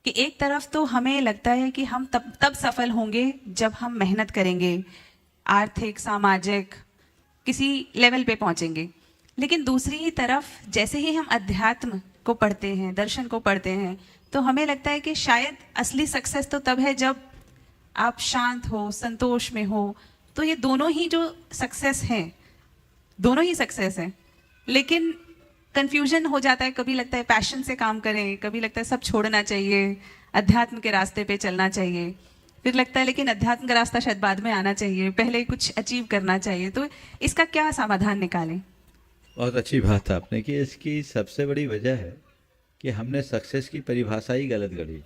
कि एक तरफ तो हमें लगता है कि हम तब सफल होंगे जब हम मेहनत करेंगे, आर्थिक, सामाजिक किसी लेवल पे पहुंचेंगे। लेकिन दूसरी ही तरफ जैसे ही हम अध्यात्म को पढ़ते हैं, दर्शन को पढ़ते हैं, तो हमें लगता है कि शायद असली सक्सेस तो तब है जब आप शांत हो, संतोष में हो। तो ये दोनों ही जो सक्सेस हैं, दोनों ही सक्सेस हैं, लेकिन कंफ्यूजन हो जाता है। कभी लगता है पैशन से काम करें, कभी लगता है सब छोड़ना चाहिए, अध्यात्म के रास्ते पे चलना चाहिए, फिर लगता है लेकिन अध्यात्म का रास्ता शायद बाद में आना चाहिए, पहले कुछ अचीव करना चाहिए। तो इसका क्या समाधान निकालें? बहुत अच्छी बात आपने कि इसकी सबसे बड़ी वजह है कि हमने सक्सेस की परिभाषा ही गलत गढ़ी।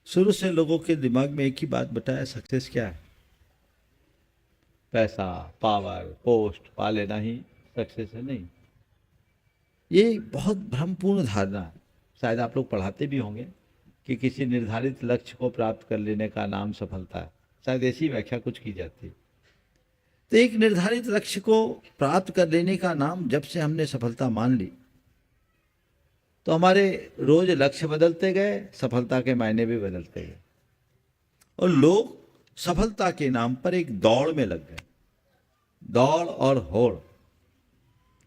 शुरू से लोगों के दिमाग में एक ही बात बताया, सक्सेस क्या है? पैसा, पावर, पोस्ट पा लेना ही सक्सेस है। नहीं, ये बहुत भ्रमपूर्ण धारणा है। शायद आप लोग पढ़ाते भी होंगे कि किसी निर्धारित लक्ष्य को प्राप्त कर लेने का नाम सफलता है। शायद ऐसी व्याख्या कुछ की जाती है। तो एक निर्धारित लक्ष्य को प्राप्त कर लेने का नाम जब से हमने सफलता मान ली, तो हमारे रोज लक्ष्य बदलते गए, सफलता के मायने भी बदलते गए, और लोग सफलता के नाम पर एक दौड़ में लग गए। दौड़ और होड़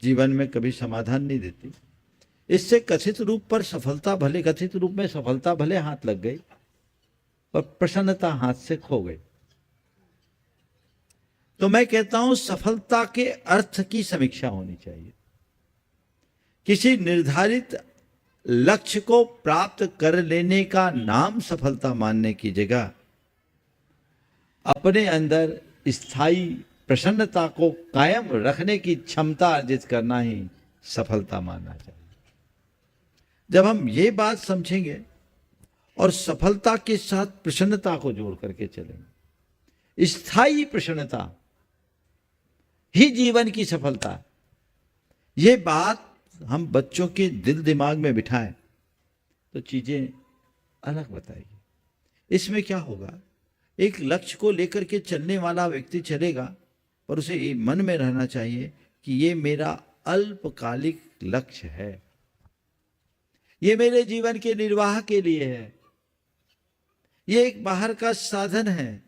जीवन में कभी समाधान नहीं देती। इससे कथित रूप पर सफलता भले, कथित रूप में सफलता भले हाथ लग गई, पर प्रसन्नता हाथ से खो गई। तो मैं कहता हूं सफलता के अर्थ की समीक्षा होनी चाहिए। किसी निर्धारित लक्ष्य को प्राप्त कर लेने का नाम सफलता मानने की जगह अपने अंदर स्थायी प्रसन्नता को कायम रखने की क्षमता अर्जित करना ही सफलता मानना चाहिए। जब हम ये बात समझेंगे और सफलता के साथ प्रसन्नता को जोड़ करके चलेंगे, स्थायी प्रसन्नता ही जीवन की सफलता है, ये बात हम बच्चों के दिल दिमाग में बिठाएं तो चीजें अलग बताएगी। इसमें क्या होगा, एक लक्ष्य को लेकर के चलने वाला व्यक्ति चलेगा, पर उसे ये मन में रहना चाहिए कि ये मेरा अल्पकालिक लक्ष्य है, ये मेरे जीवन के निर्वाह के लिए है, ये एक बाहर का साधन है।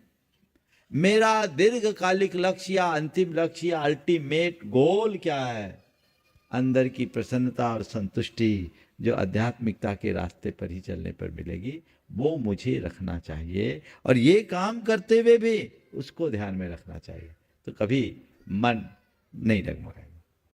मेरा दीर्घकालिक लक्ष्य या अंतिम लक्ष्य या अल्टीमेट गोल क्या है? अंदर की प्रसन्नता और संतुष्टि जो आध्यात्मिकता के रास्ते पर ही चलने पर मिलेगी, वो मुझे रखना चाहिए, और ये काम करते हुए भी उसको ध्यान में रखना चाहिए। तो कभी मन नहीं डगमगाएगा।